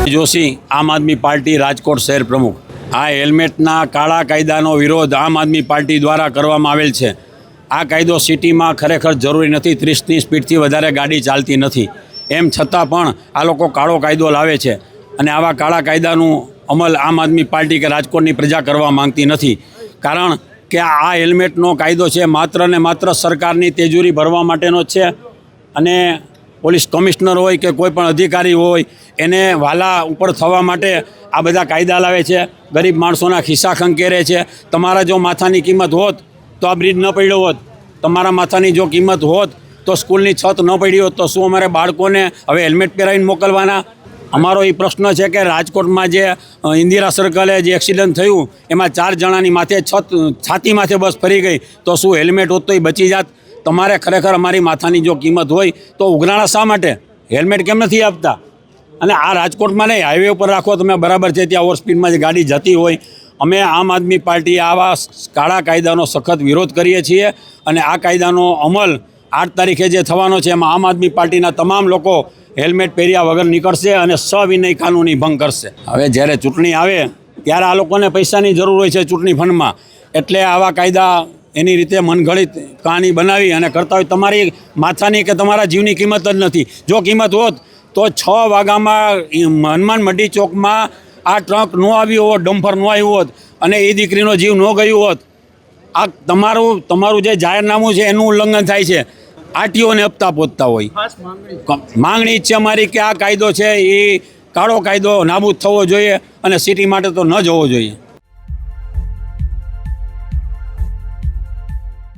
જોશી, આમ આદમી પાર્ટી, રાજકોટ શહેર પ્રમુખ। આ હેલ્મેટના કાળા કાયદાનો વિરોધ આમ આદમી પાર્ટી દ્વારા કરવામાં આવેલ છે। આ કાયદો સિટીમાં ખરેખર જરૂરી નથી। 30ની સ્પીડથી વધારે ગાડી ચાલતી નથી, એમ છતાં પણ આ લોકો કાળો કાયદો લાવે છે અને આવા કાળા કાયદાનું અમલ આમ આદમી પાર્ટી કે રાજકોટની પ્રજા કરવા માંગતી નથી। કારણ કે આ હેલ્મેટનો કાયદો છે માત્ર ને માત્ર સરકારની તેજુરી ભરવા માટેનો જ છે અને પોલીસ કમિશનર હોય કે કોઈ પણ અધિકારી હોય એને વાલા ઉપર થવા માટે આ બધા કાયદા લાવે છે। ગરીબ માણસોના ખિસ્સા ખંખેરે છે। તમારા જો માથાની કિંમત હોત તો આ બ્રિજ ન પડ્યો હોત, તમારા માથાની જો કિંમત હોત તો સ્કૂલની છત ન પડી હોત, તો શું અમારે બાળકોને હવે હેલ્મેટ પહેરાવીને મોકલવાના? અમારો એ પ્રશ્ન છે કે રાજકોટમાં જે ઇન્દિરા સર્કલે જે એક્સિડન્ટ થયું એમાં 4 જણાની માથે છાતી માથે બસ ફરી ગઈ, તો શું હેલ્મેટ હોત તો એ બચી જાત? તમારે ખરેખર અમારી માથાની જો કિંમત હોય તો ઉઘરાણા શા માટે? હેલ્મેટ કેમ નથી આપતા? અને આ રાજકોટમાં નહીં, હાઈવે ઉપર રાખો તમે, બરાબર છે, ત્યાં ઓવર સ્પીડમાં જે ગાડી જતી હોય। અમે આમ આદમી પાર્ટી આવા કાળા કાયદાનો સખત વિરોધ કરીએ છીએ અને આ કાયદાનો અમલ 8 તારીખે જે થવાનો છે એમાં આમ આદમી પાર્ટીના તમામ લોકો હેલ્મેટ પહેર્યા વગર નીકળશે અને સવિનય કાનૂની ભંગ કરશે। હવે જ્યારે ચૂંટણી આવે ત્યારે આ લોકોને પૈસાની જરૂર હોય છે ચૂંટણી ફંડમાં, એટલે આવા કાયદા એની રીતે મનગઢિત કહાની બનાવી અને કરતા હોય। તમારી માથાની કે તમારા જીવની કિંમત જ નથી। જો કિંમત હોત તો 6 વાગ્યામાં હનુમાન મંડી ચોકમાં આ ટ્રક ન આવ્યો હોત, ડમ્પર ન આવ્યું હોત અને એ દીકરીનો જીવ ન ગયું હોત। આ તમારું જે જાહેરનામું છે એનું ઉલ્લંઘન થાય છે। આરટીઓને હપ્તા પહોંચતા હોય। માંગણી છે અમારી કે આ કાયદો છે એ કાળો કાયદો નાબૂદ થવો જોઈએ અને સિટી માટે તો ન જવો જોઈએ।